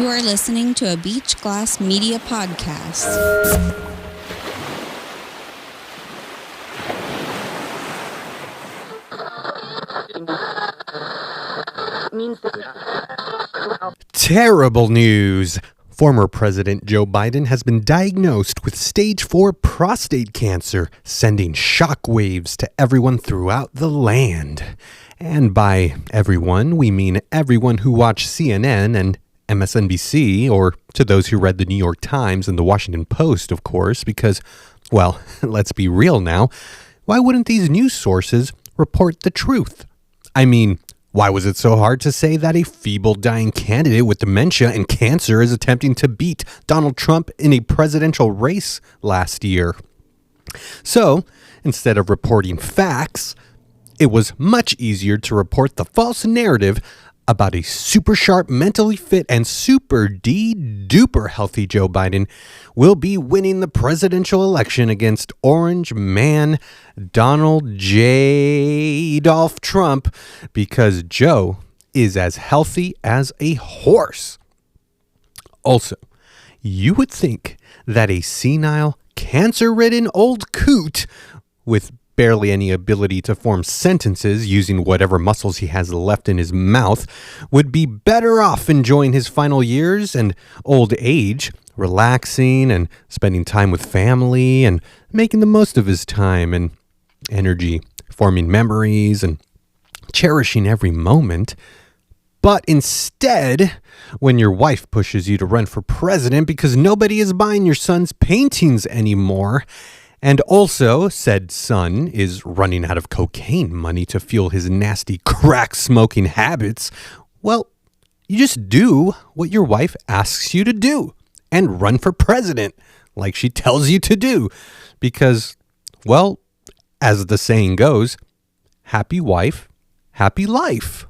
You are listening to a Beach Glass Media podcast. Terrible news. Former President Joe Biden has been diagnosed with stage 4 prostate cancer, sending shockwaves to everyone throughout the land. And by everyone, we mean everyone who watched CNN and MSNBC, or to those who read the New York Times and the Washington Post, of course, because, well, let's be real now. Why wouldn't these news sources report the truth? I mean, why was it so hard to say that a feeble, dying candidate with dementia and cancer is attempting to beat Donald Trump in a presidential race last year? So, instead of reporting facts, it was much easier to report the false narrative about a super sharp, mentally fit, and super duper healthy Joe Biden will be winning the presidential election against Orange Man Donald J. Dolph Trump, because Joe is as healthy as a horse. Also, you would think that a senile, cancer-ridden old coot with barely any ability to form sentences using whatever muscles he has left in his mouth would be better off enjoying his final years and old age, relaxing and spending time with family and making the most of his time and energy, forming memories and cherishing every moment. But instead, when your wife pushes you to run for president because nobody is buying your son's paintings anymore, and also, said son is running out of cocaine money to fuel his nasty crack-smoking habits, well, you just do what your wife asks you to do and run for president like she tells you to do. Because, well, as the saying goes, happy wife, happy life.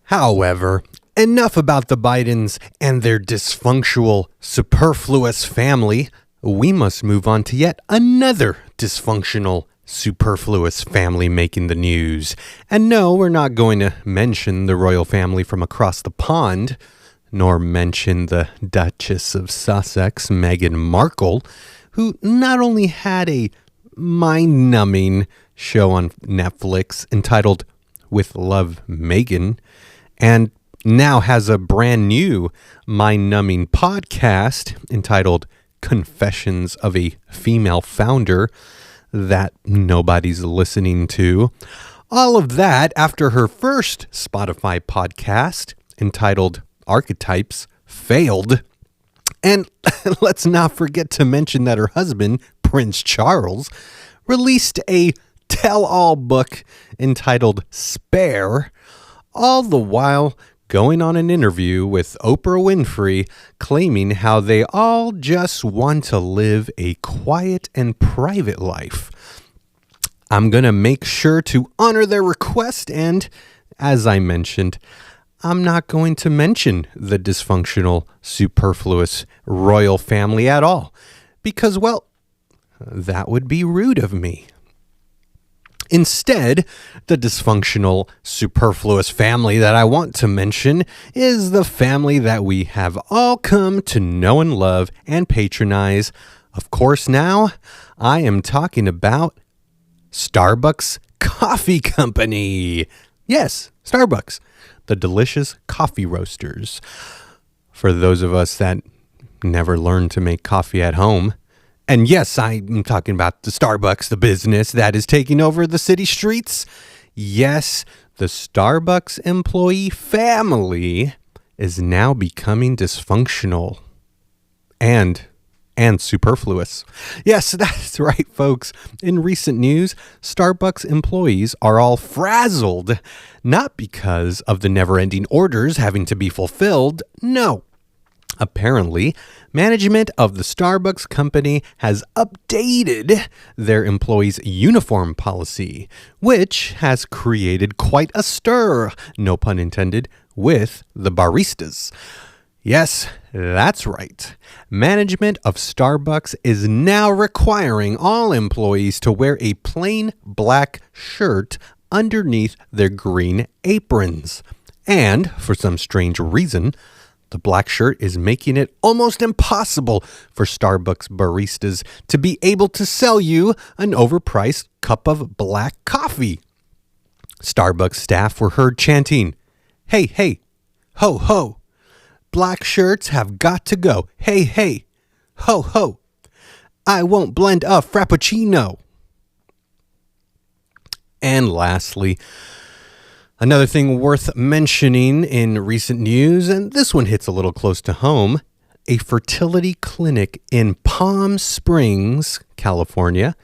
However, enough about the Bidens and their dysfunctional, superfluous family. We must move on to yet another dysfunctional, superfluous family making the news. And no, we're not going to mention the royal family from across the pond, nor mention the Duchess of Sussex, Meghan Markle, who not only had a mind-numbing show on Netflix entitled With Love, Meghan, and now has a brand new mind-numbing podcast entitled Confessions of a Female Founder that nobody's listening to. All of that after her first Spotify podcast entitled Archetypes failed. And let's not forget to mention that her husband, Prince Charles, released a tell-all book entitled Spare, all the while going on an interview with Oprah Winfrey, claiming how they all just want to live a quiet and private life. I'm going to make sure to honor their request, and as I mentioned, I'm not going to mention the dysfunctional, superfluous royal family at all, because, well, that would be rude of me. Instead, the dysfunctional, superfluous family that I want to mention is the family that we have all come to know and love and patronize. Of course, now I am talking about Starbucks Coffee Company. Yes, Starbucks, the delicious coffee roasters. For those of us that never learned to make coffee at home, and yes, I'm talking about the Starbucks, the business that is taking over the city streets. Yes, the Starbucks employee family is now becoming dysfunctional and superfluous. Yes, that's right, folks. In recent news, Starbucks employees are all frazzled, not because of the never-ending orders having to be fulfilled. No. Apparently, management of the Starbucks company has updated their employees' uniform policy, which has created quite a stir, no pun intended, with the baristas. Yes, that's right. Management of Starbucks is now requiring all employees to wear a plain black shirt underneath their green aprons. And, for some strange reason, The black shirt is making it almost impossible for Starbucks baristas to be able to sell you an overpriced cup of black coffee. Starbucks staff were heard chanting, "Hey, hey, ho, ho. Black shirts have got to go. Hey, hey, ho, ho. I won't blend a frappuccino." And lastly, another thing worth mentioning in recent news, and this one hits a little close to home, a fertility clinic in Palm Springs, California,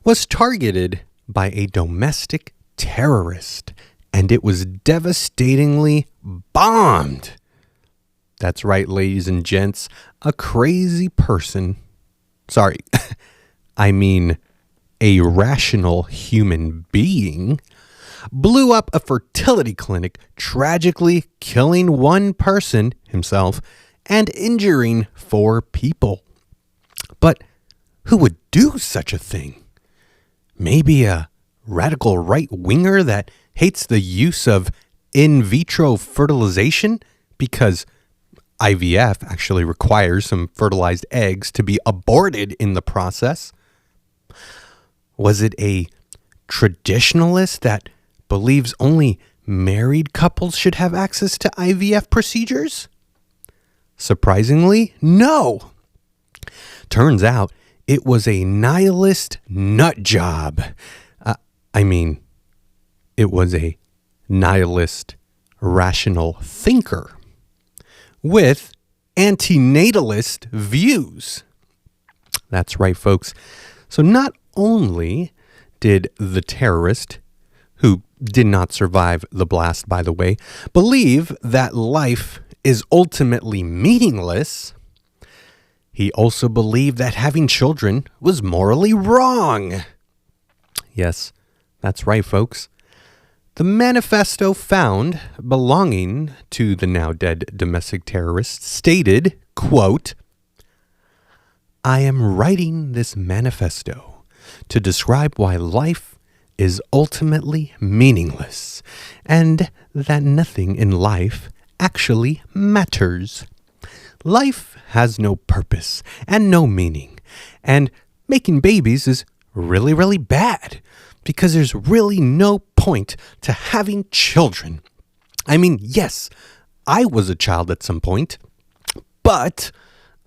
was targeted by a domestic terrorist, and it was devastatingly bombed. That's right, ladies and gents, a crazy person. Sorry, I mean a rational human being blew up a fertility clinic, tragically killing one person, himself, and injuring 4 people. But who would do such a thing? Maybe a radical right-winger that hates the use of in vitro fertilization because IVF actually requires some fertilized eggs to be aborted in the process? Was it a traditionalist that believes only married couples should have access to IVF procedures? Surprisingly, no. Turns out it was a nihilist nut job. It was a nihilist rational thinker with antinatalist views. That's right, folks. So not only did the terrorist, who did not survive the blast, by the way, believe that life is ultimately meaningless, he also believed that having children was morally wrong. Yes, that's right, folks. The manifesto found belonging to the now dead domestic terrorist stated, quote, "I am writing this manifesto to describe why life is ultimately meaningless and that nothing in life actually matters. Life has no purpose and no meaning, and making babies is really, really bad because there's really no point to having children. I mean, yes, I was a child at some point, but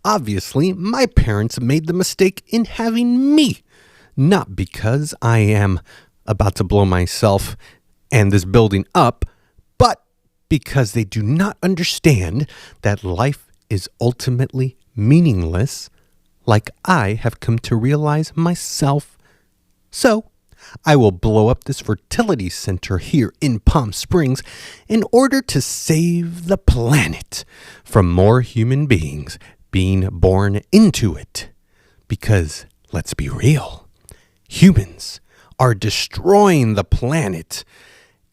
obviously my parents made the mistake in having me, not because I am about to blow myself and this building up, but because they do not understand that life is ultimately meaningless, like I have come to realize myself. So I will blow up this fertility center here in Palm Springs in order to save the planet from more human beings being born into it. Because, let's be real, humans are destroying the planet,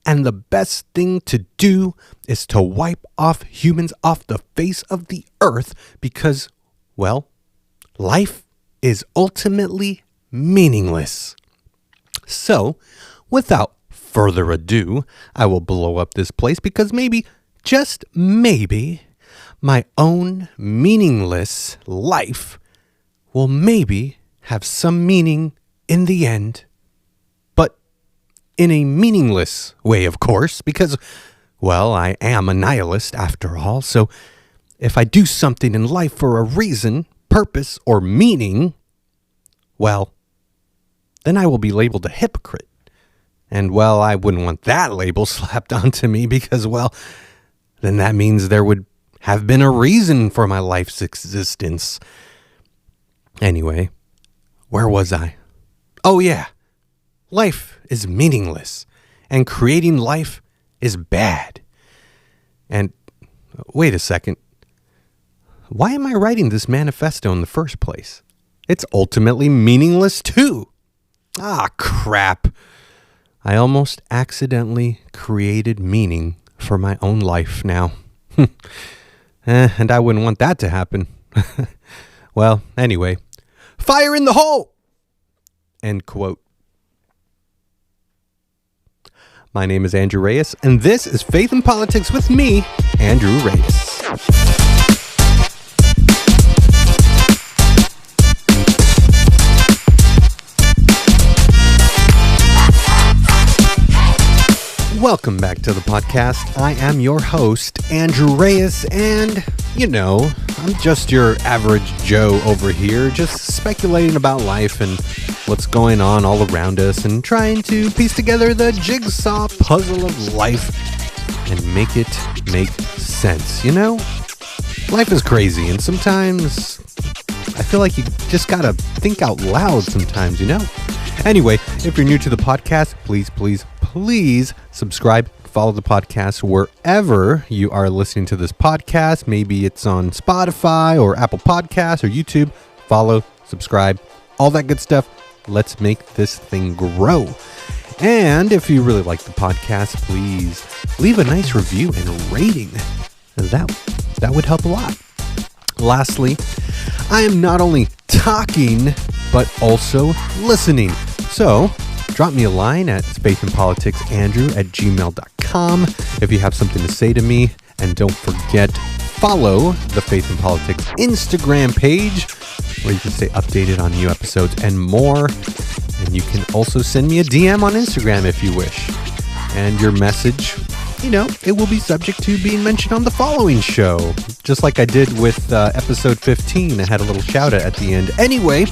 and the best thing to do is to wipe off humans off the face of the earth because, well, life is ultimately meaningless. So, without further ado, I will blow up this place because maybe, just maybe, my own meaningless life will maybe have some meaning in the end. But in a meaningless way, of course, because, well, I am a nihilist after all. So if I do something in life for a reason, purpose, or meaning, well, then I will be labeled a hypocrite. And, well, I wouldn't want that label slapped onto me because, well, then that means there would have been a reason for my life's existence. Anyway, where was I? Oh, yeah. Life is meaningless, and creating life is bad. And wait a second. Why am I writing this manifesto in the first place? It's ultimately meaningless too. Ah, crap. I almost accidentally created meaning for my own life now. And I wouldn't want that to happen. Well, anyway, fire in the hole! End quote. My name is Andrew Reyes, and this is Faith in Politics with me, Andrew Reyes. Welcome back to the podcast. I am your host, Andrew Reyes, and, I'm just your average Joe over here, just speculating about life and what's going on all around us and trying to piece together the jigsaw puzzle of life and make it make sense. Life is crazy, and sometimes I feel like you just gotta think out loud sometimes, Anyway, if you're new to the podcast, please subscribe, follow the podcast wherever you are listening to this podcast. Maybe it's on Spotify or Apple Podcasts or YouTube. Follow, subscribe, all that good stuff. Let's make this thing grow. And if you really like the podcast, please leave a nice review and rating. That would help a lot. Lastly, I am not only talking, but also listening. So, drop me a line at faithandpoliticsandrew@gmail.com if you have something to say to me. And don't forget, follow the Faith and Politics Instagram page where you can stay updated on new episodes and more. And you can also send me a DM on Instagram if you wish. And your message, it will be subject to being mentioned on the following show. Just like I did with episode 15. I had a little shout out at the end. Anyway,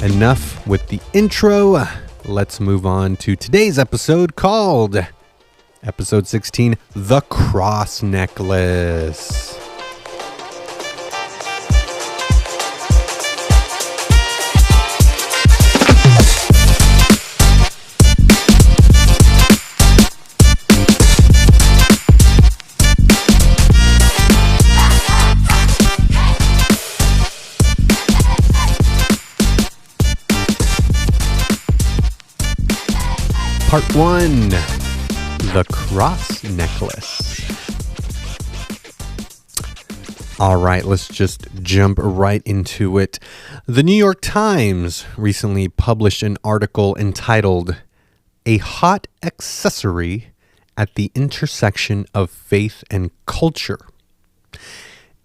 enough with the intro. Let's move on to today's episode called episode 16, The Cross Necklace. Part 1, The Cross Necklace. All right, let's just jump right into it. The New York Times recently published an article entitled, "A Hot Accessory at the Intersection of Faith and Culture."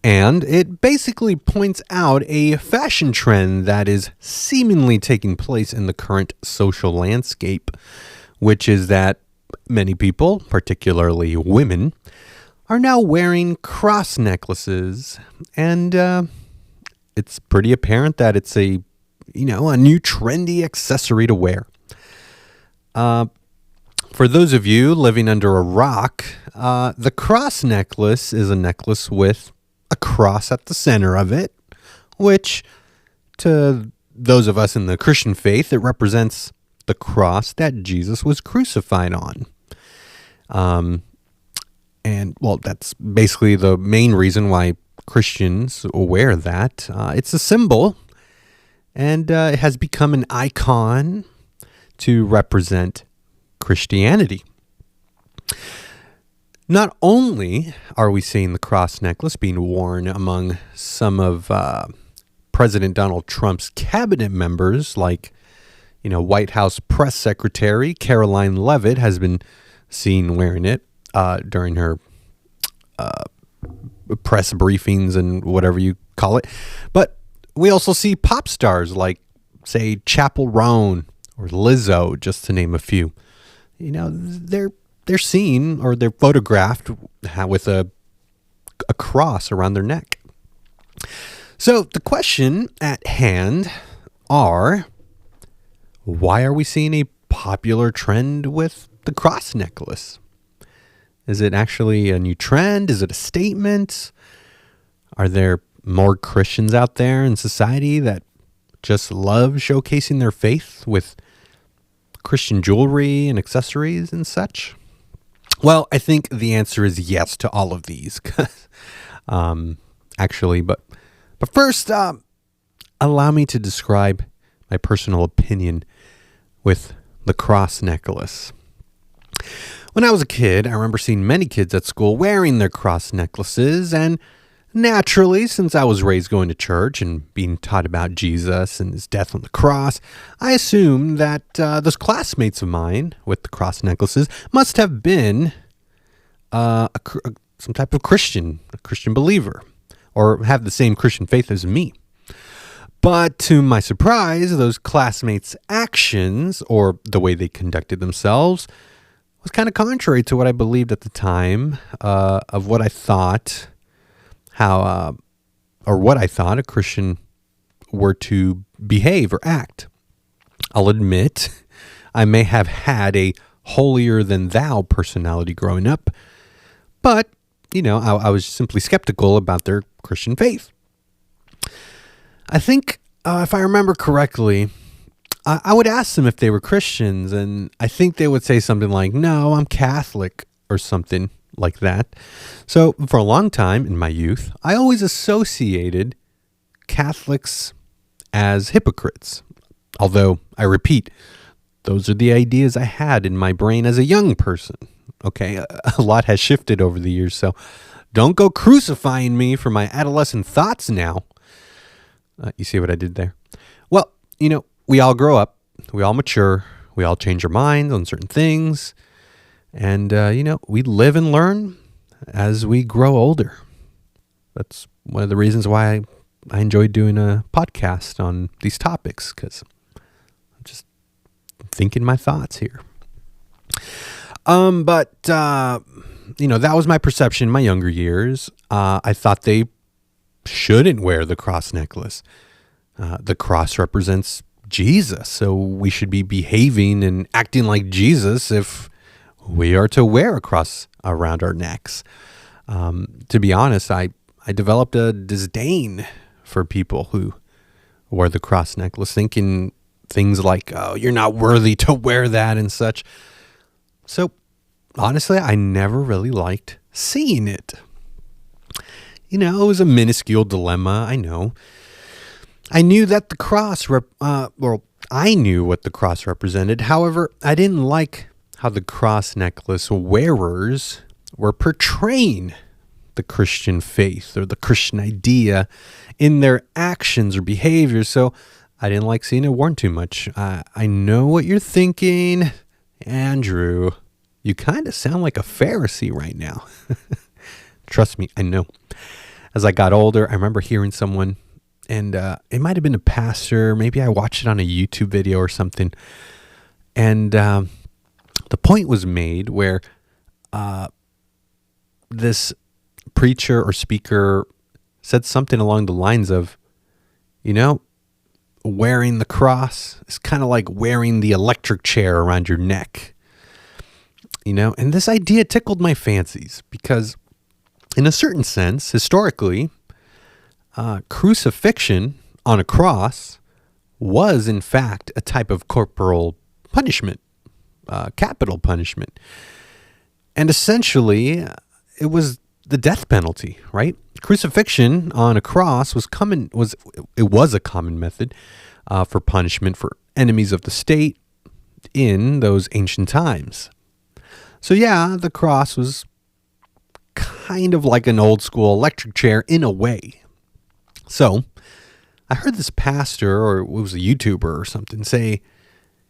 And it basically points out a fashion trend that is seemingly taking place in the current social landscape, which is that many people, particularly women, are now wearing cross necklaces. And it's pretty apparent that it's a new trendy accessory to wear. For those of you living under a rock, the cross necklace is a necklace with a cross at the center of it, which to those of us in the Christian faith, it represents the cross that Jesus was crucified on. That's basically the main reason why Christians wear that. It's a symbol, and it has become an icon to represent Christianity. Not only are we seeing the cross necklace being worn among some of President Donald Trump's cabinet members, like White House Press Secretary Caroline Leavitt has been seen wearing it during her press briefings and whatever you call it. But we also see pop stars like, say, Chappell Roan or Lizzo, just to name a few. They're seen or they're photographed with a cross around their neck. So the question at hand are, why are we seeing a popular trend with the cross necklace? Is it actually a new trend? Is it a statement? Are there more Christians out there in society that just love showcasing their faith with Christian jewelry and accessories and such? Well, I think the answer is yes to all of these. Actually, but first, allow me to describe my personal opinion with the cross necklace. When I was a kid, I remember seeing many kids at school wearing their cross necklaces, and naturally, since I was raised going to church and being taught about Jesus and his death on the cross, I assumed that those classmates of mine with the cross necklaces must have been some type of Christian, a Christian believer, or have the same Christian faith as me. But to my surprise, those classmates' actions, or the way they conducted themselves, was kind of contrary to what I believed at the time, of what I thought, what I thought a Christian were to behave or act. I'll admit, I may have had a holier than thou personality growing up, but, I was simply skeptical about their Christian faith. I think, if I remember correctly, I would ask them if they were Christians, and I think they would say something like, "No, I'm Catholic," or something like that. So for a long time in my youth, I always associated Catholics as hypocrites. Although, I repeat, those are the ideas I had in my brain as a young person. Okay, a lot has shifted over the years, so don't go crucifying me for my adolescent thoughts now. You see what I did there? Well, we all grow up, we all mature, we all change our minds on certain things, and, we live and learn as we grow older. That's one of the reasons why I enjoy doing a podcast on these topics, because I'm just thinking my thoughts here. But that was my perception in my younger years. I thought they shouldn't wear the cross necklace. The cross represents Jesus, so we should be behaving and acting like Jesus if we are to wear a cross around our necks. To be honest, I developed a disdain for people who wear the cross necklace, thinking things like, "Oh, you're not worthy to wear that," and such. So, honestly, I never really liked seeing it. It was a minuscule dilemma, I know. I knew that the cross, I knew what the cross represented. However, I didn't like how the cross necklace wearers were portraying the Christian faith or the Christian idea in their actions or behavior. So I didn't like seeing it worn too much. I know what you're thinking, Andrew. You kind of sound like a Pharisee right now. Trust me, I know. As I got older, I remember hearing someone, and it might have been a pastor. Maybe I watched it on a YouTube video or something. And the point was made where this preacher or speaker said something along the lines of, wearing the cross is kind of like wearing the electric chair around your neck. And this idea tickled my fancies because, in a certain sense, historically, crucifixion on a cross was, in fact, a type of corporal punishment, capital punishment. And essentially, it was the death penalty, right? Crucifixion on a cross was a common method for punishment for enemies of the state in those ancient times. So yeah, the cross was kind of like an old school electric chair in a way. So I heard this pastor, or it was a YouTuber or something, say,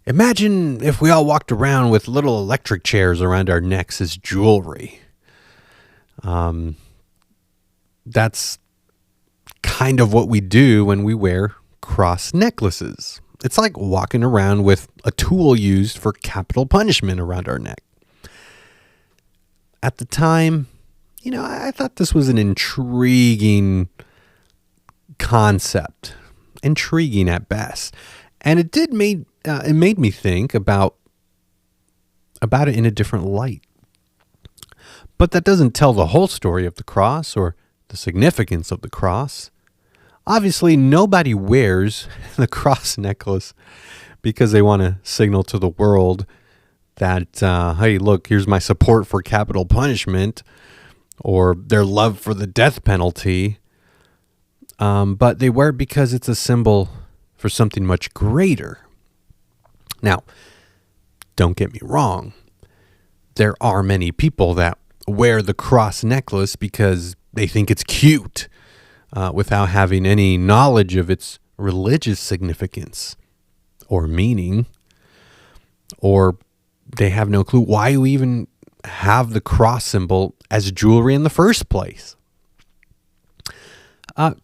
"Imagine if we all walked around with little electric chairs around our necks as jewelry." That's kind of what we do when we wear cross necklaces. It's like walking around with a tool used for capital punishment around our neck. At the time, I thought this was an intriguing concept, intriguing at best, and it made me think about it in a different light. But that doesn't tell the whole story of the cross or the significance of the cross. Obviously, nobody wears the cross necklace because they want to signal to the world that, hey, look, here's my support for capital punishment, or their love for the death penalty. But they wear it because it's a symbol for something much greater. Now, don't get me wrong. There are many people that wear the cross necklace because they think it's cute, without having any knowledge of its religious significance or meaning, or they have no clue why you even have the cross symbol as jewelry in the first place.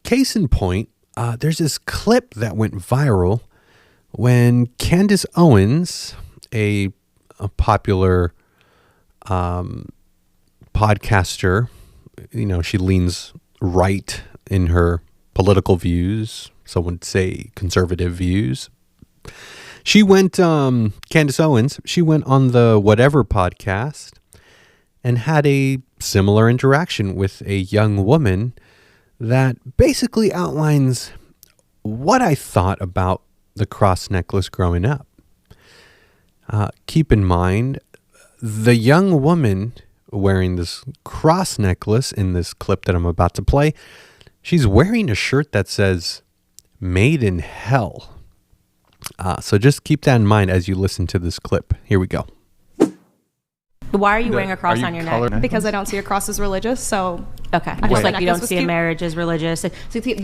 Case in point, there's this clip that went viral when Candace Owens, a popular podcaster. She leans right in her political views. Some would say conservative views. She went, Candace Owens, she went on the Whatever podcast and had a similar interaction with a young woman that basically outlines what I thought about the cross necklace growing up. Keep in mind, the young woman wearing this cross necklace in this clip that I'm about to play, she's wearing a shirt that says, "Made in Hell." So just keep that in mind as you listen to this clip. Here we go. Why are you wearing a cross on your neck? Because I don't see a cross as religious, so... Okay. Just like you don't see a marriage as religious. So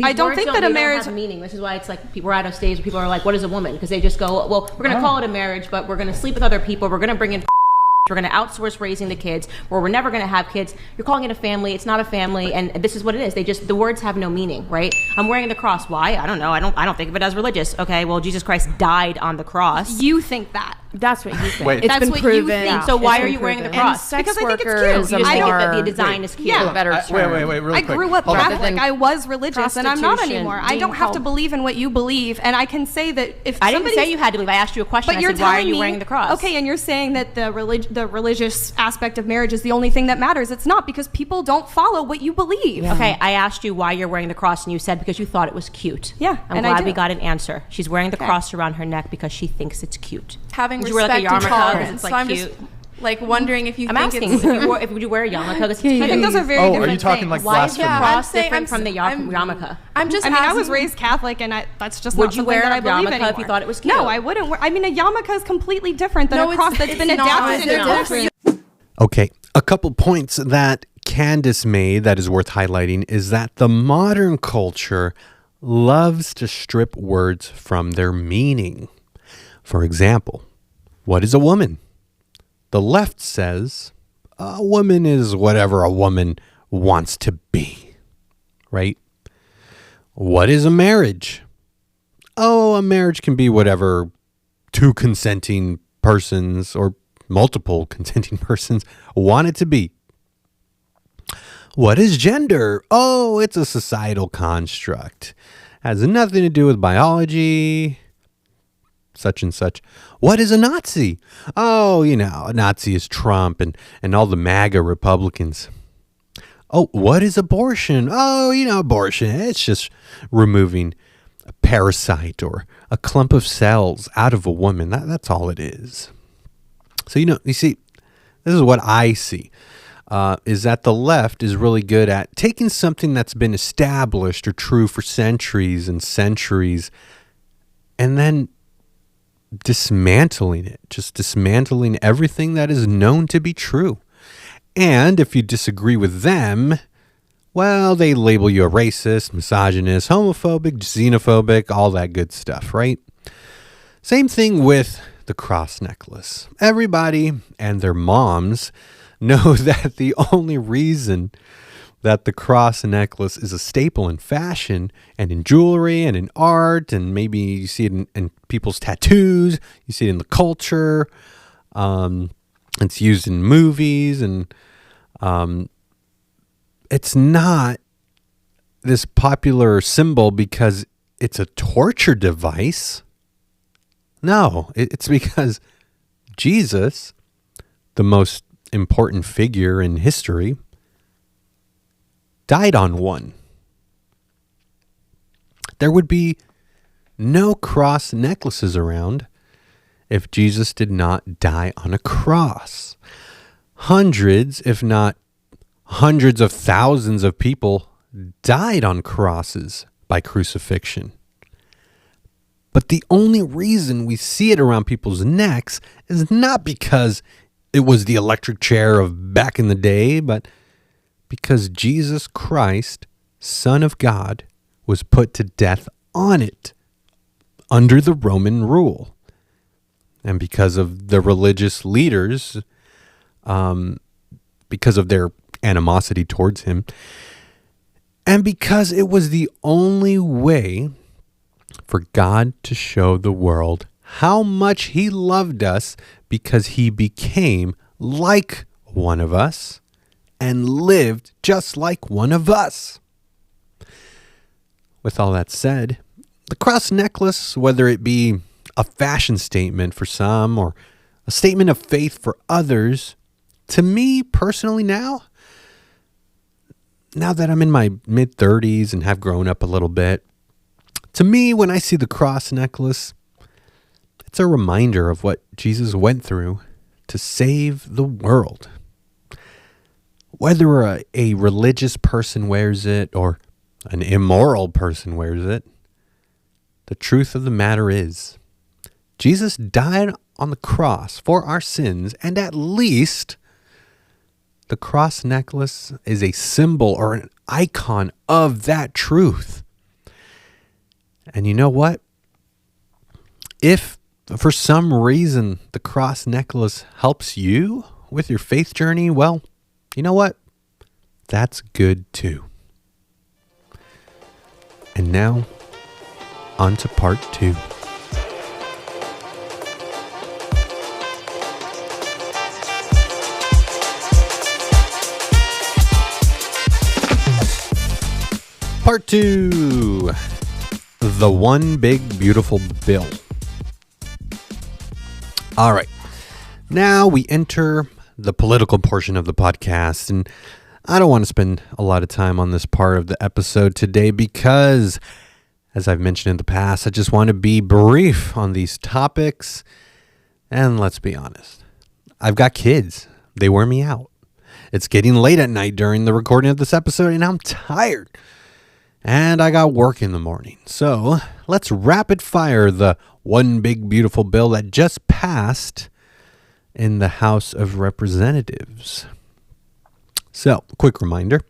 I don't think that a marriage... have a meaning. This is why it's like we're at a stage where people are like, what is a woman? Because they just go, well, we're going to call it a marriage, but we're going to sleep with other people. We're going to bring in... We're going to outsource raising the kids, or we're never going to have kids. You're calling it a family. It's not a family, and this is what it is. The words have no meaning, right? I'm wearing the cross. Why? I don't know. I don't think of it as religious. Okay, well, Jesus Christ died on the cross. You think that. That's what you think. Wait, that's what proven. You think. Yeah. So why are you wearing the cross? Because I think it's cute. You just think that the design is cute. Yeah. Better wait, really quick. I grew up Catholic. I was religious, and I'm not anymore. I don't have to believe in what you believe, and I can say that if I didn't say you had to believe. I asked you a question. But I said, why are you wearing the cross? Okay, and you're saying that the religious aspect of marriage is the only thing that matters. It's not, because people don't follow what you believe. Yeah. Okay, I asked you why you're wearing the cross, and you said because you thought it was cute. Yeah, I'm glad we got an answer. She's wearing the cross around her neck because she thinks it's cute. Having respect and tolerance. So I'm cute. just wondering if you I'm think asking it's... if would you wear a yarmulke? I think those are very different are you talking things. like why is the blasphemy? cross different from the yarmulke? I was raised Catholic, and that's just would not you something wear that I a believe yarmulke anymore. if you thought it was cute? No, I wouldn't wear. I mean, a yarmulke is completely different than a cross that's been adapted. Okay, a couple points that Candace made that is worth highlighting is that the modern culture loves to strip words from their meaning. For example, what is a woman? The left says a woman is whatever a woman wants to be, right? What is a marriage? Oh, a marriage can be whatever two consenting persons or multiple consenting persons want it to be. What is gender? Oh, it's a societal construct. Has nothing to do with biology, such and such. What is a Nazi? Oh, a Nazi is Trump and all the MAGA Republicans. Oh, what is abortion? Oh, abortion. It's just removing a parasite or a clump of cells out of a woman. That's all it is. So, you see, this is what I see, is that the left is really good at taking something that's been established or true for centuries and centuries and then dismantling it, just dismantling everything that is known to be true. And if you disagree with them, well, they label you a racist, misogynist, homophobic, xenophobic, all that good stuff, right? Same thing with the cross necklace. Everybody and their moms know that the only reason that the cross necklace is a staple in fashion and in jewelry and in art, and maybe you see it in people's tattoos, you see it in the culture, it's used in movies, and it's not this popular symbol because it's a torture device. No, it's because Jesus, the most important figure in history, died on one. There would be no cross necklaces around if Jesus did not die on a cross. Hundreds, if not hundreds of thousands of people died on crosses by crucifixion. But the only reason we see it around people's necks is not because it was the electric chair of back in the day, but because Jesus Christ, Son of God, was put to death on it under the Roman rule. And because of the religious leaders, because of their animosity towards him, and because it was the only way for God to show the world how much he loved us, because he became like one of us and lived just like one of us. With all that said, the cross necklace, whether it be a fashion statement for some or a statement of faith for others, to me personally now that I'm in my mid-30s and have grown up a little bit, to me, when I see the cross necklace, it's a reminder of what Jesus went through to save the world. Whether a religious person wears it or an immoral person wears it, the truth of the matter is, Jesus died on the cross for our sins, and at least the cross necklace is a symbol or an icon of that truth. And you know what? If for some reason the cross necklace helps you with your faith journey, well, you know what? That's good too. And now, on to part 2. Part 2. The One Big Beautiful Bill. All right. Now we enter the political portion of the podcast, and I don't want to spend a lot of time on this part of the episode today because, as I've mentioned in the past, I just want to be brief on these topics. And let's be honest, I've got kids. They wear me out. It's getting late at night during the recording of this episode, and I'm tired. And I got work in the morning. So let's rapid fire the one big beautiful bill that just passed in the House of Representatives. So, quick reminder.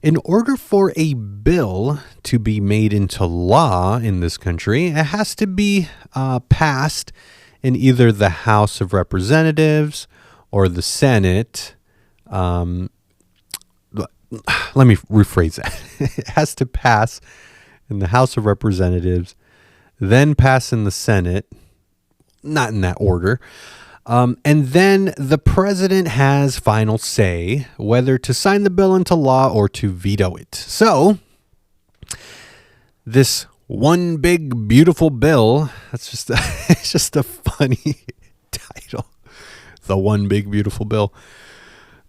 In order for a bill to be made into law in this country, it has to be passed in either the House of Representatives or the Senate. Let me rephrase that. It has to pass in the House of Representatives, then pass in the Senate, not in that order. And then the president has final say whether to sign the bill into law or to veto it. So this one big beautiful bill, that's just it's just a funny title. The one big beautiful bill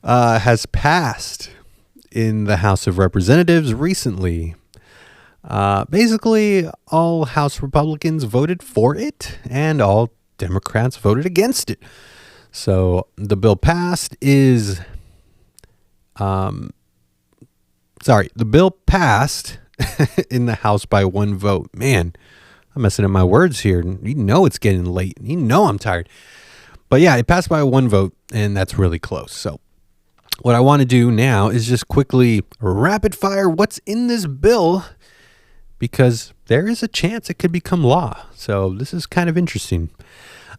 has passed in the House of Representatives recently. Basically, all House Republicans voted for it, and all Democrats voted against it. So the bill passed the bill passed in the House by one vote. Man, I'm messing up my words here. You know it's getting late. You know I'm tired. But yeah, it passed by one vote, and that's really close. So what I want to do now is just quickly rapid fire what's in this bill, because there is a chance it could become law. So this is kind of interesting.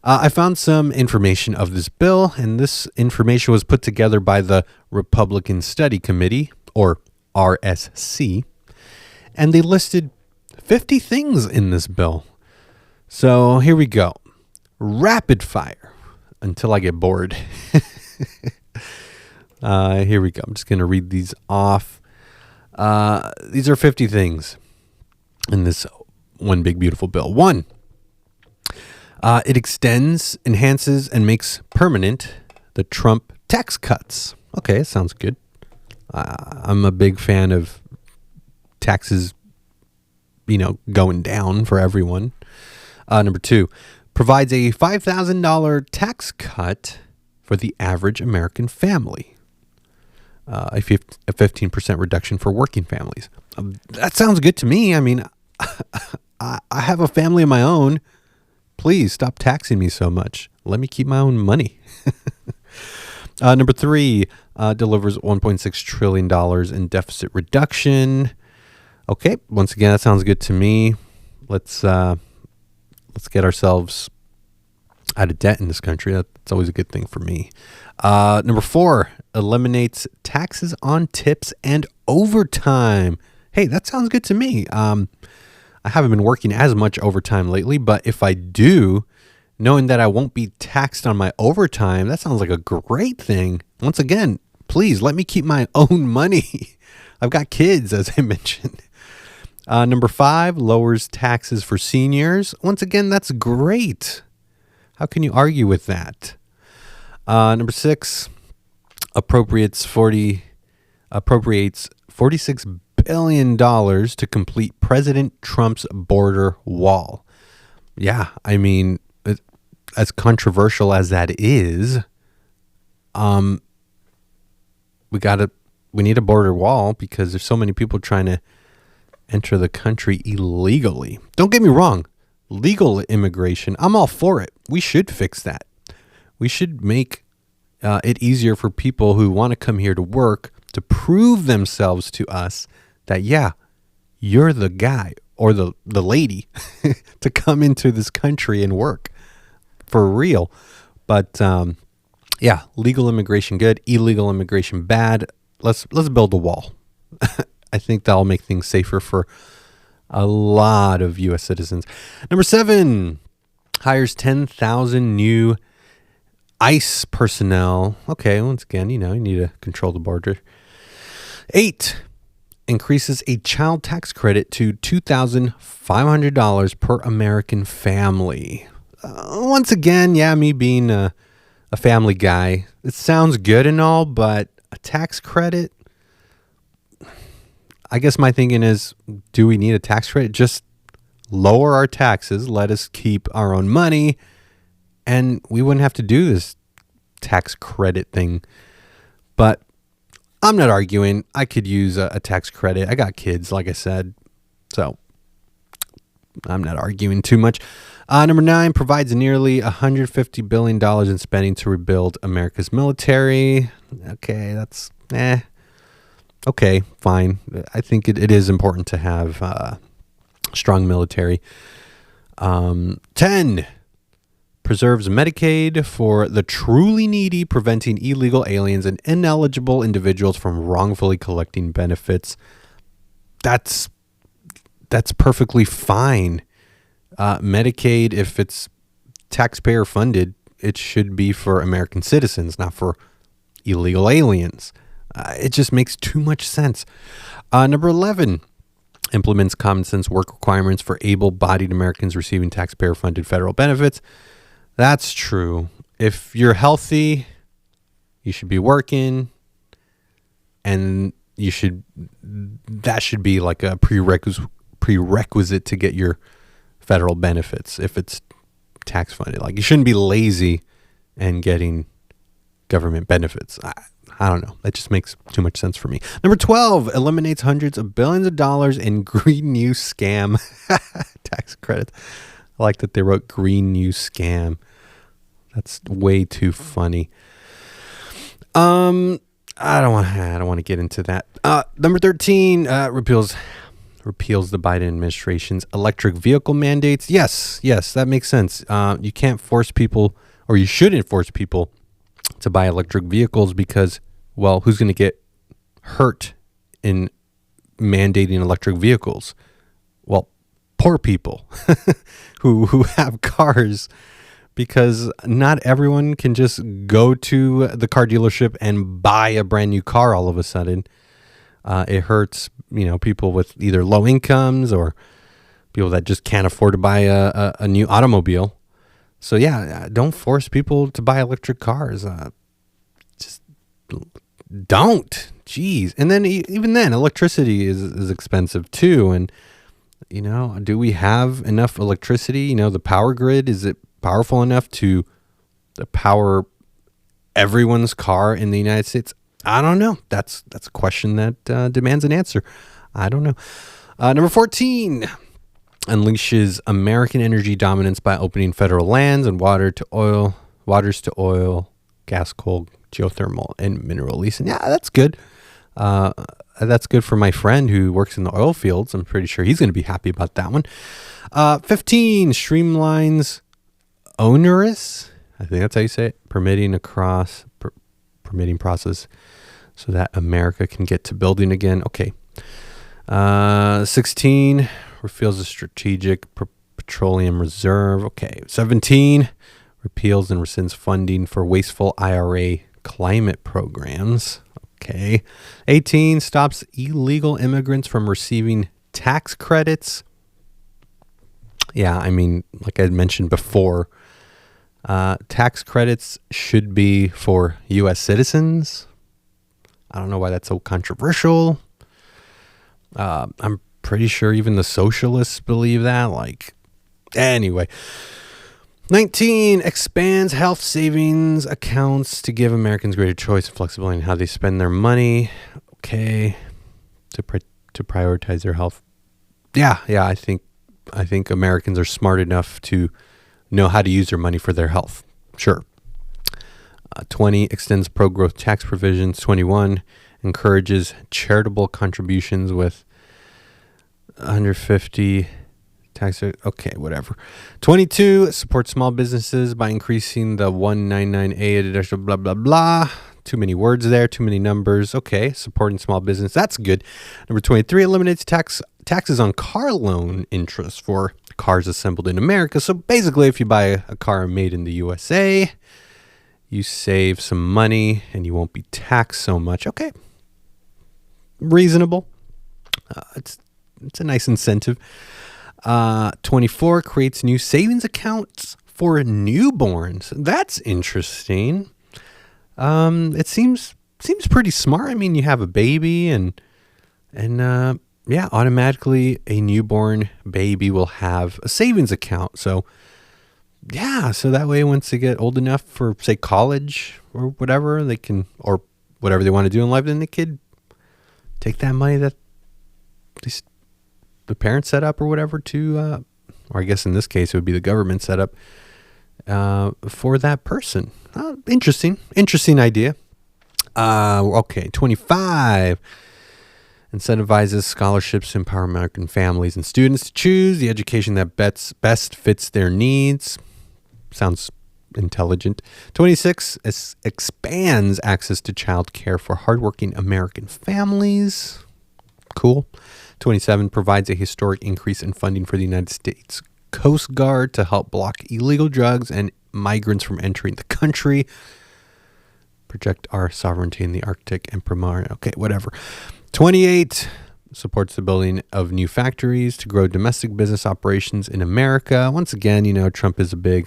I found some information of this bill, and this information was put together by the Republican Study Committee, or RSC, and they listed 50 things in this bill. So here we go. Rapid fire until I get bored. Here we go. I'm just going to read these off. These are 50 things in this one big beautiful bill. 1, it extends, enhances, and makes permanent the Trump tax cuts. Okay, sounds good. I'm a big fan of taxes, going down for everyone. Number 2, provides a $5,000 tax cut for the average American family. A 15% reduction for working families. That sounds good to me. I mean, I have a family of my own. Please stop taxing me so much. Let me keep my own money. Number 3, delivers $1.6 trillion in deficit reduction. Okay, once again, that sounds good to me. Let's get ourselves out of debt in this country. That's always a good thing for me. Number 4, eliminates taxes on tips and overtime. Hey, that sounds good to me. I haven't been working as much overtime lately, but if I do, knowing that I won't be taxed on my overtime, that sounds like a great thing. Once again, please let me keep my own money. I've got kids, as I mentioned. Number 5, lowers taxes for seniors. Once again, that's great. How can you argue with that? Number 6, appropriates $46 billion to complete President Trump's border wall. Yeah, I mean, as controversial as that is, we need a border wall because there's so many people trying to enter the country illegally. Don't get me wrong, legal immigration, I'm all for it. We should fix that. We should make it easier for people who want to come here to work to prove themselves to us that, yeah, you're the guy or the lady to come into this country and work for real. But yeah, legal immigration good, illegal immigration bad. Let's build a wall. I think that'll make things safer for a lot of U.S. citizens. Number 7, hires 10,000 new ICE personnel. Okay, once again, you need to control the border. 8, increases a child tax credit to $2,500 per American family. Once again, yeah, me being a family guy, it sounds good and all, but a tax credit? I guess my thinking is, do we need a tax credit? Just lower our taxes, let us keep our own money, and we wouldn't have to do this tax credit thing. But I'm not arguing. I could use a tax credit. I got kids, like I said, so I'm not arguing too much. Number 9, provides nearly $150 billion in spending to rebuild America's military. Okay, that's okay, fine. I think it is important to have strong military. 10, preserves Medicaid for the truly needy, preventing illegal aliens and ineligible individuals from wrongfully collecting benefits. That's perfectly fine. Medicaid, if it's taxpayer funded, it should be for American citizens, not for illegal aliens. It just makes too much sense. Number 11, implements common sense work requirements for able-bodied Americans receiving taxpayer-funded federal benefits. That's true. If you're healthy, you should be working, and that should be like a prerequisite to get your federal benefits if it's tax funded. Like, you shouldn't be lazy and getting government benefits. I don't know. That just makes too much sense for me. Number 12, eliminates hundreds of billions of dollars in green new scam tax credits. I like that they wrote green new scam. That's way too funny. I don't want to get into that. Number 13, repeals the Biden administration's electric vehicle mandates. Yes, that makes sense. You can't force people, or you shouldn't force people to buy electric vehicles because, well, who's going to get hurt in mandating electric vehicles? Well, poor people who have cars, because not everyone can just go to the car dealership and buy a brand new car all of a sudden. It hurts, people with either low incomes or people that just can't afford to buy a new automobile. So yeah, don't force people to buy electric cars. Just don't. Jeez. And then even then, electricity is expensive too. And do we have enough electricity? The power grid, is it powerful enough to power everyone's car in the United States? I don't know. That's a question that demands an answer. I don't know. Number 14, unleashes American energy dominance by opening federal lands and waters to oil, gas, coal, geothermal, and mineral leasing. Yeah, that's good. That's good for my friend who works in the oil fields. I'm pretty sure he's going to be happy about that one. 15, streamlines onerous, I think that's how you say it, permitting process so that America can get to building again. Okay. 16, reveals a strategic Petroleum Reserve. Okay. 17, repeals and rescinds funding for wasteful IRA climate programs. Okay. 18, stops illegal immigrants from receiving tax credits. Yeah, I mean, like I mentioned before, tax credits should be for U.S. citizens. I don't know why that's so controversial. I'm pretty sure even the socialists believe that. Anyway. 19, expands health savings accounts to give Americans greater choice and flexibility in how they spend their money. Okay. To prioritize their health. Yeah, I think Americans are smart enough to know how to use their money for their health. Sure. 20, extends pro-growth tax provisions. 21, encourages charitable contributions with 150 tax. Okay, whatever. 22, supports small businesses by increasing the 199A additional blah, blah, blah. Too many words there, too many numbers. Okay, supporting small business. That's good. Number 23, eliminates taxes on car loan interest for cars assembled in America. So basically, if you buy a car made in the USA, you save some money and you won't be taxed so much. Okay. Reasonable. It's a nice incentive. 24, creates new savings accounts for newborns. That's interesting. It seems pretty smart. I mean, you have a baby and automatically a newborn baby will have a savings account. So that way once they get old enough for, say, college or whatever, they can, or whatever they want to do in life, then they could take that money that the parents set up or whatever to, or I guess in this case it would be the government set up for that person. Interesting idea. Okay, 25. Incentivizes scholarships to empower American families and students to choose the education that best fits their needs. Sounds intelligent. 26, expands access to child care for hardworking American families. Cool. 27, provides a historic increase in funding for the United States Coast Guard to help block illegal drugs and migrants from entering the country. Project our sovereignty in the Arctic and promote. Okay, whatever. 28, supports the building of new factories to grow domestic business operations in America. Once again, Trump is a big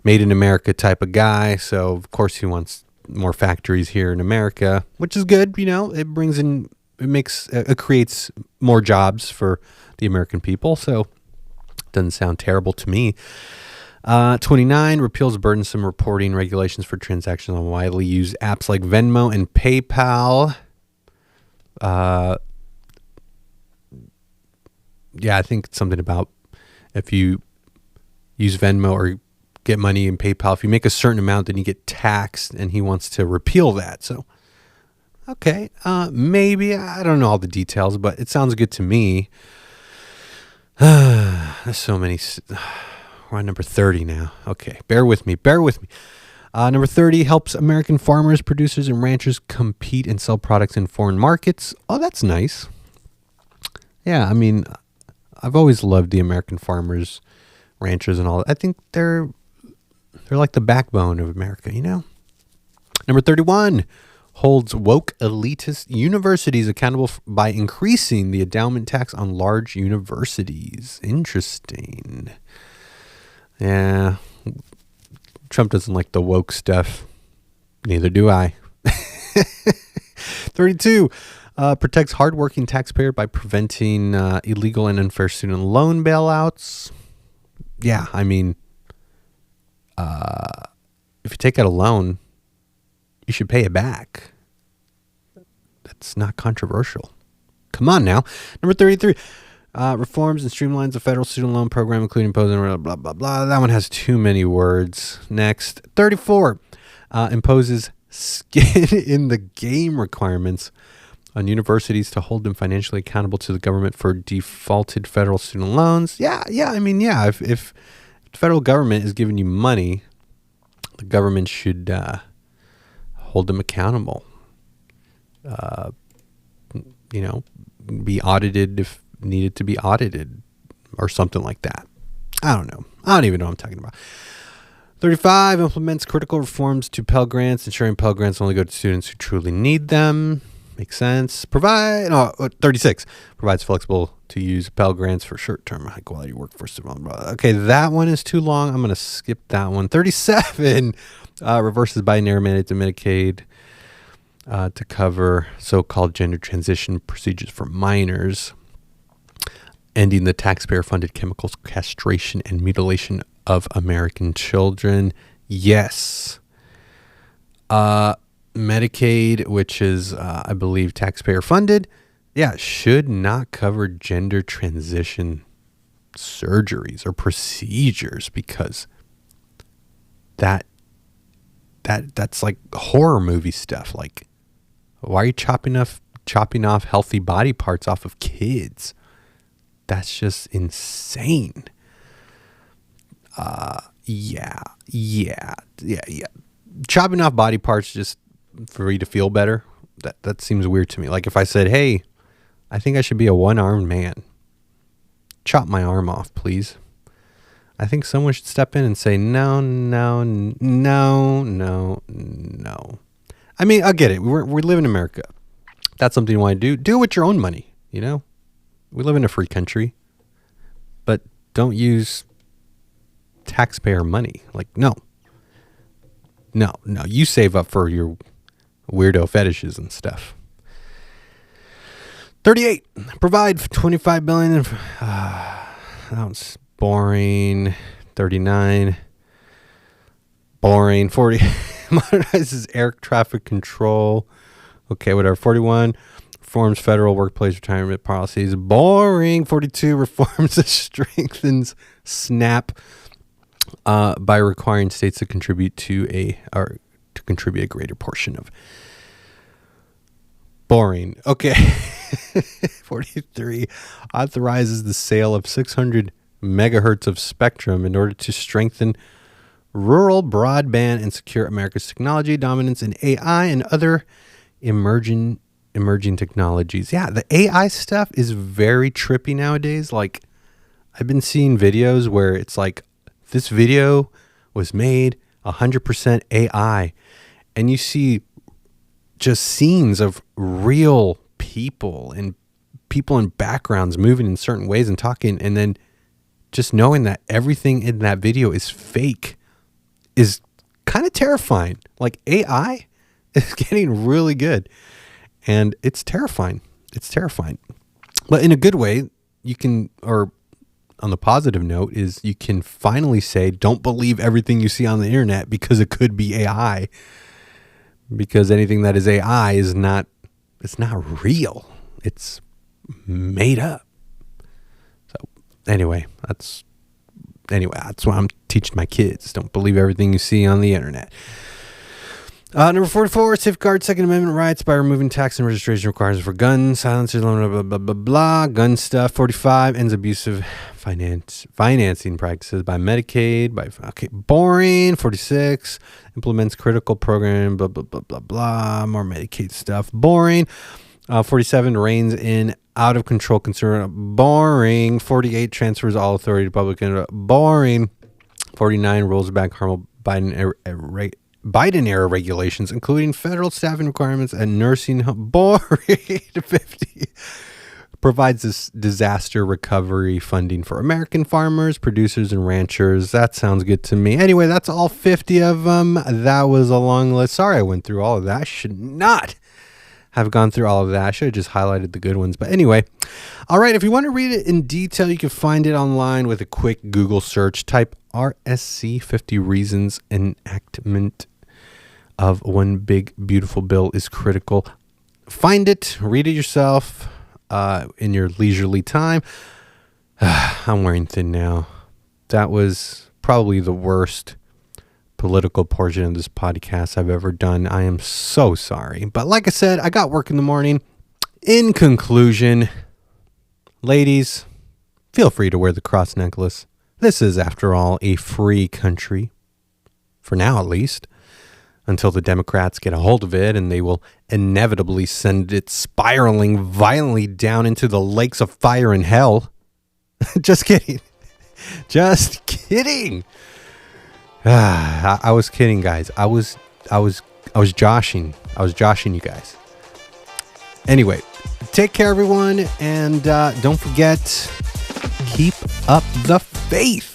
made in America type of guy. So, of course, he wants more factories here in America, which is good. It creates more jobs for the American people. So, it doesn't sound terrible to me. 29, repeals burdensome reporting regulations for transactions on widely used apps like Venmo and PayPal. I think it's something about if you use Venmo or get money in PayPal, if you make a certain amount, then you get taxed, and he wants to repeal that. So, okay, maybe, I don't know all the details, but it sounds good to me. There's so many. We're on number 30 now. Okay, bear with me. Number 30, helps American farmers, producers, and ranchers compete and sell products in foreign markets. Oh, that's nice. Yeah, I mean, I've always loved the American farmers, ranchers, and all. I think they're like the backbone of America, Number 31, holds woke elitist universities accountable by increasing the endowment tax on large universities. Interesting. Yeah. Trump doesn't like the woke stuff. Neither do I. 32, protects hardworking taxpayer by preventing illegal and unfair student loan bailouts. Yeah, I mean, if you take out a loan, you should pay it back. That's not controversial. Come on now. Number 33. Reforms and streamlines the federal student loan program, including imposing blah, blah, blah, blah. That one has too many words. Next. 34. Imposes skin in the game requirements on universities to hold them financially accountable to the government for defaulted federal student loans. Yeah. I mean, yeah, if the federal government is giving you money, the government should hold them accountable. Be audited if needed to be audited or something like that. I don't know. I don't even know what I'm talking about. 35, implements critical reforms to Pell Grants, ensuring Pell Grants only go to students who truly need them. Makes sense. 36, provides flexible to use Pell Grants for short-term high-quality workforce development. Okay, that one is too long. I'm going to skip that one. 37, reverses binary mandate to Medicaid to cover so-called gender transition procedures for minors, ending the taxpayer-funded chemical castration and mutilation of American children. Yes. Medicaid, which is, I believe, taxpayer-funded, should not cover gender transition surgeries or procedures because that's like horror movie stuff. Like, why are you chopping off healthy body parts off of kids? That's just insane. Chopping off body parts just for you to feel better, that seems weird to me. Like if I said, hey, I think I should be a one-armed man, chop my arm off, please. I think someone should step in and say, no. I mean, I get it. We live in America. That's something you want to do it with your own money, you know? We live in a free country. But don't use taxpayer money. Like, no, you save up for your weirdo fetishes and stuff. 38, provide $25 billion. That was boring. 39, boring. 40, modernizes air traffic control. Okay, whatever. 41, reforms federal workplace retirement policies. Boring. 42, reforms that strengthens SNAP by requiring states to contribute a greater portion of. Boring. Okay. 43, authorizes the sale of 600 megahertz of spectrum in order to strengthen rural broadband and secure America's technology dominance in AI and other emerging technologies. Yeah, the AI stuff is very trippy nowadays. Like, I've been seeing videos where it's like, this video was made 100% AI, and you see just scenes of real people and people in backgrounds moving in certain ways and talking, and then just knowing that everything in that video is fake is kind of terrifying. Like, AI is getting really good, and it's terrifying. But in a good way, you can, or on the positive note, is you can finally say, don't believe everything you see on the internet because it could be AI. Because anything that is AI is not, it's not real. It's made up. So anyway, that's what I'm teaching my kids. Don't believe everything you see on the internet. Number 44, safeguard Second Amendment rights by removing tax and registration requirements for guns, silencers, blah, blah, blah, blah, gun stuff. 45, ends abusive financing practices by Medicaid. Boring. 46, implements critical program, blah, blah, blah, blah, blah, more Medicaid stuff. Boring. 47, reins in out of control consumer. Boring. 48, transfers all authority to public. Boring. 49, rolls back harmful Biden-era regulations, including federal staffing requirements and nursing home. Boring. 50, provides this disaster recovery funding for American farmers, producers, and ranchers. That sounds good to me. Anyway, that's all 50 of them. That was a long list. Sorry I went through all of that. I should not have gone through all of that. I should have just highlighted the good ones. But anyway, all right, if you want to read it in detail, you can find it online with a quick Google search. Type RSC 50 Reasons Enactment of One Big Beautiful Bill is Critical. Find it, read it yourself in your leisurely time. I'm wearing thin now. That was probably the worst political portion of this podcast I've ever done. I am so sorry. But like I said, I got work in the morning. In conclusion, ladies, feel free to wear the cross necklace. This is, after all, a free country. For now, at least. Until the Democrats get a hold of it, and they will inevitably send it spiraling violently down into the lakes of fire and hell. Just kidding. Just kidding. I was kidding, guys. I was joshing. I was joshing you guys. Anyway, take care, everyone, and don't forget, keep up the faith.